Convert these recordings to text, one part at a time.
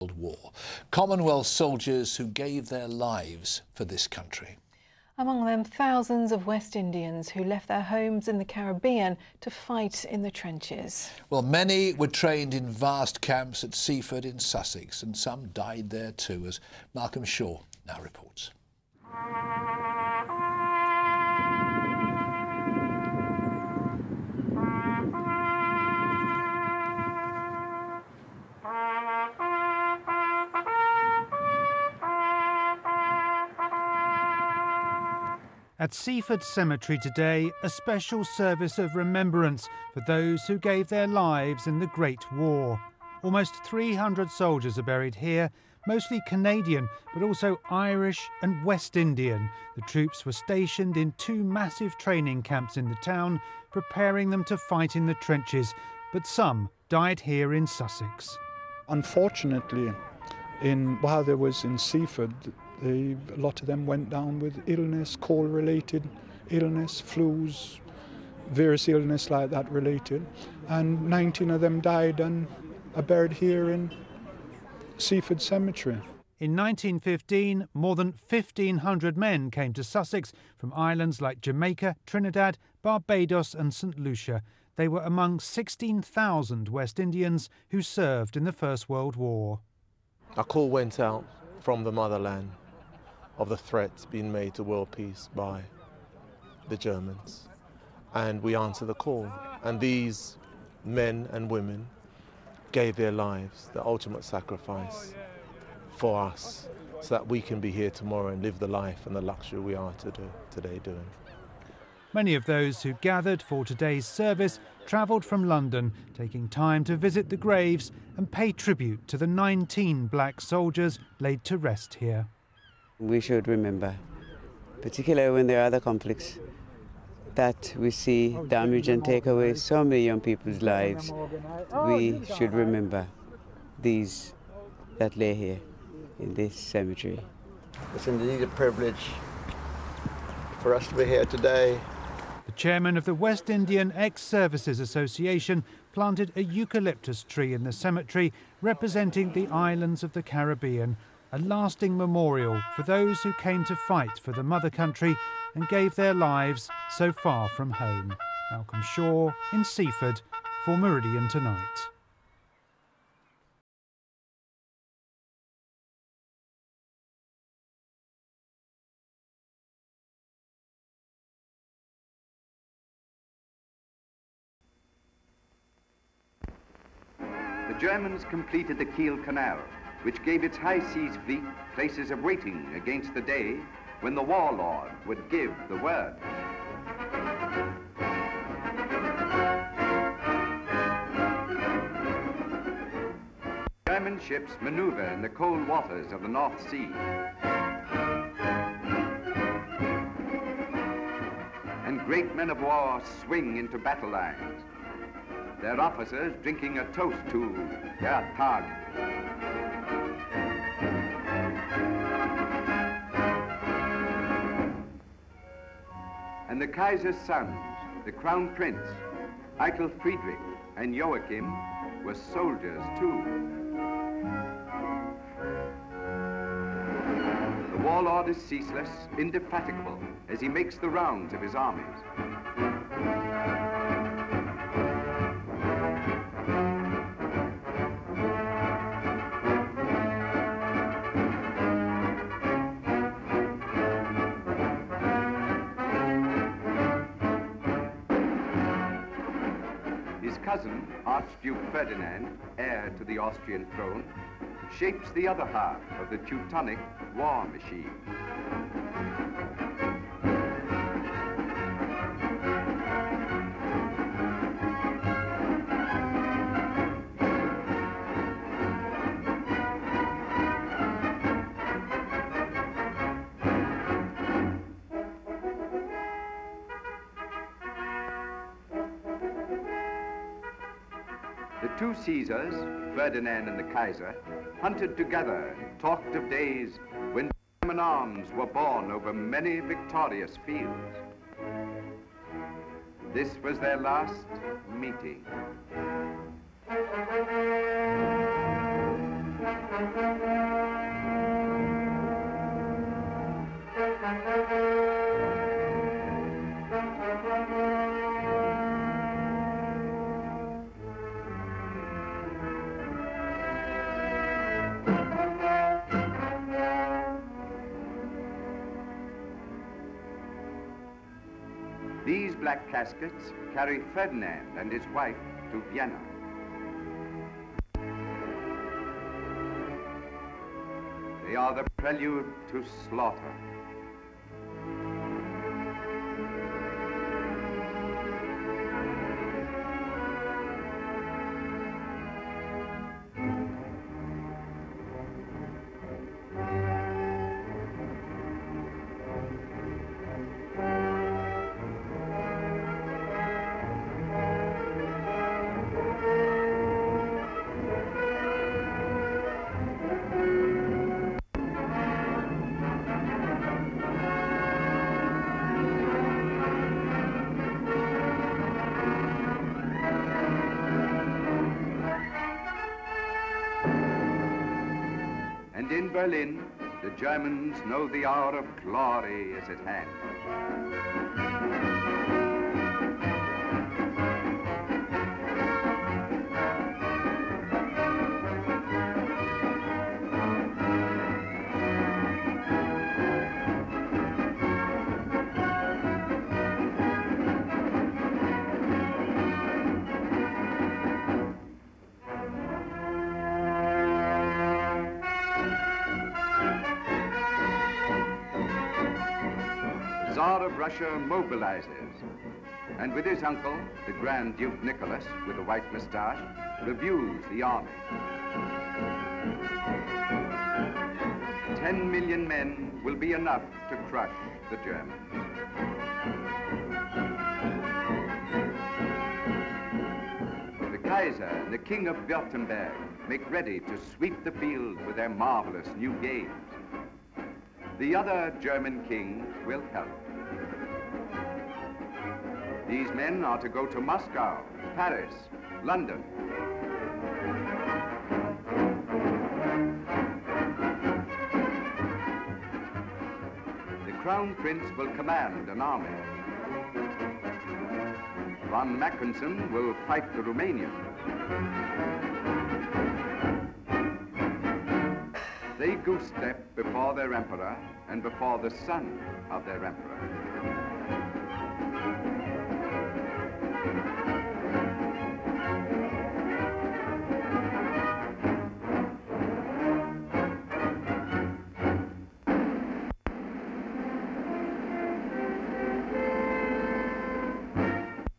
World War. Commonwealth soldiers who gave their lives for this country. Among them, thousands of West Indians who left their homes in the Caribbean to fight in the trenches. Well, many were trained in vast camps at Seaford in Sussex, and some died there too, as Malcolm Shaw now reports. At Seaford Cemetery today, a special service of remembrance for those who gave their lives in the Great War. Almost 300 soldiers are buried here, mostly Canadian, but also Irish and West Indian. The troops were stationed in 2 massive training camps in the town, preparing them to fight in the trenches, but some died here in Sussex. Unfortunately, while they was in Seaford, a lot of them went down with illness, cold-related illness, flus, various illness like that related, and 19 of them died and are buried here in Seaford Cemetery. In 1915, more than 1,500 men came to Sussex from islands like Jamaica, Trinidad, Barbados and St Lucia. They were among 16,000 West Indians who served in the First World War. A call went out from the motherland of the threats being made to world peace by the Germans. And we answered the call. And these men and women gave their lives, the ultimate sacrifice for us, so that we can be here tomorrow and live the life and the luxury we are today doing. Many of those who gathered for today's service travelled from London, taking time to visit the graves and pay tribute to the 19 black soldiers laid to rest here. We should remember, particularly when there are other conflicts, that we see damage and take away so many young people's lives. We should remember these that lay here in this cemetery. It's indeed a privilege for us to be here today. The chairman of the West Indian Ex-Services Association planted a eucalyptus tree in the cemetery representing the islands of the Caribbean, a lasting memorial for those who came to fight for the mother country and gave their lives so far from home. Malcolm Shaw in Seaford for Meridian Tonight. The Germans completed the Kiel Canal, which gave its high seas fleet places of waiting against the day when the warlord would give the word. German ships maneuver in the cold waters of the North Sea. And great men of war swing into battle lines, their officers drinking a toast to Der Tag. And the Kaiser's sons, the Crown Prince, Eitel Friedrich and Joachim, were soldiers too. The warlord is ceaseless, indefatigable, as he makes the rounds of his armies. Cousin, Archduke Ferdinand, heir to the Austrian throne, shapes the other half of the Teutonic war machine. The two Caesars, Ferdinand and the Kaiser, hunted together and talked of days when German arms were borne over many victorious fields. This was their last meeting. black caskets carry Ferdinand and his wife to Vienna. They are the prelude to slaughter. And in Berlin, the Germans know the hour of glory is at hand. The Tsar of Russia mobilizes, and with his uncle, the Grand Duke Nicholas, with a white moustache, reviews the army. 10 million men will be enough to crush the Germans. The Kaiser and the King of Württemberg make ready to sweep the field with their marvelous new games. The other German kings will help. These men are to go to Moscow, Paris, London. The Crown Prince will command an army. Von Mackensen will fight the Romanians. They goose-step before their emperor and before the son of their emperor.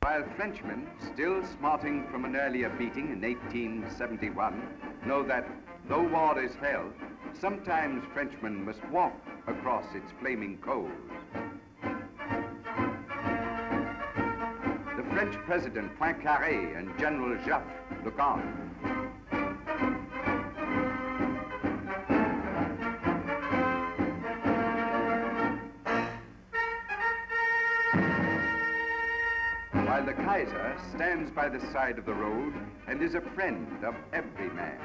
While Frenchmen, still smarting from an earlier beating in 1871, know that though war is held, sometimes Frenchmen must walk across its flaming coals. The French President Poincaré and General Joffre look on. While the Kaiser stands by the side of the road and is a friend of every man.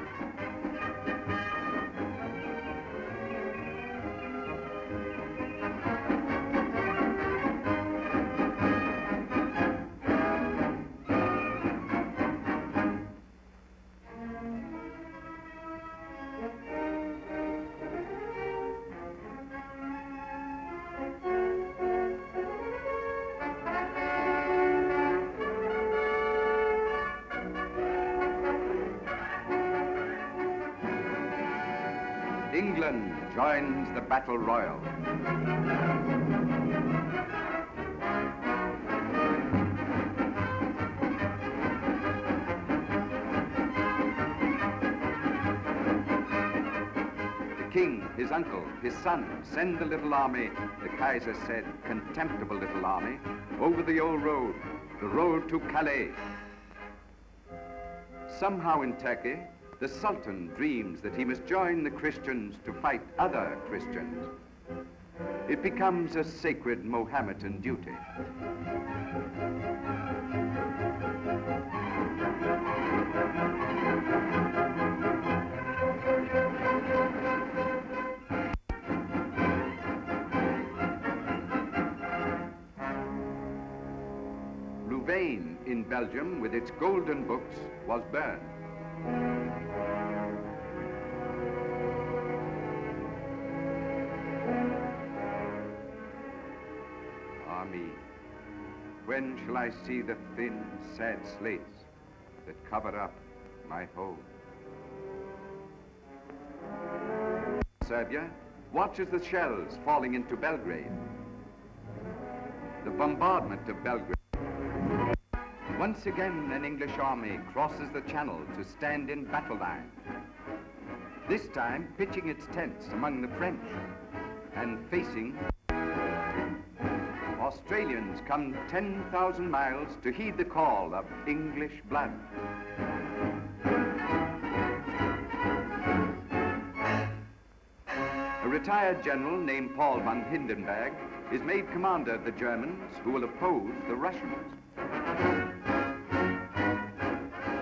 England joins the battle royal. The king, his uncle, his son send the little army, the Kaiser said, contemptible little army, over the old road, the road to Calais. Somehow in Turkey, the Sultan dreams that he must join the Christians to fight other Christians. It becomes a sacred Mohammedan duty. Louvain in Belgium, with its golden books, was burned. when shall I see the thin, sad slates that cover up my home? Serbia watches the shells falling into Belgrade. The bombardment of Belgrade. Once again, an English army crosses the channel to stand in battle line. This time, pitching its tents among the French and facing. Australians come 10,000 miles to heed the call of English blood. A retired general named Paul von Hindenburg is made commander of the Germans who will oppose the Russians.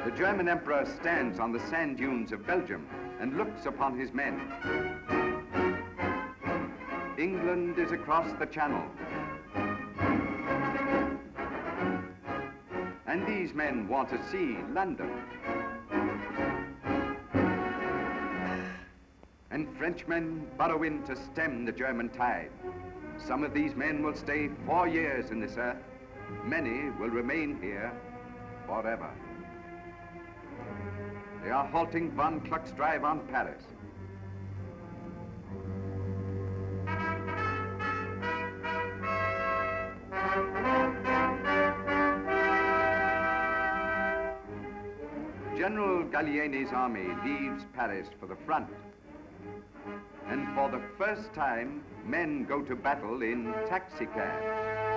The German emperor stands on the sand dunes of Belgium and looks upon his men. England is across the channel. And these men want to see London. And Frenchmen burrow in to stem the German tide. Some of these men will stay 4 years in this earth. Many will remain here forever. They are halting von Kluck's drive on Paris. General Gallieni's army leaves Paris for the front. And for the first time, men go to battle in taxicabs.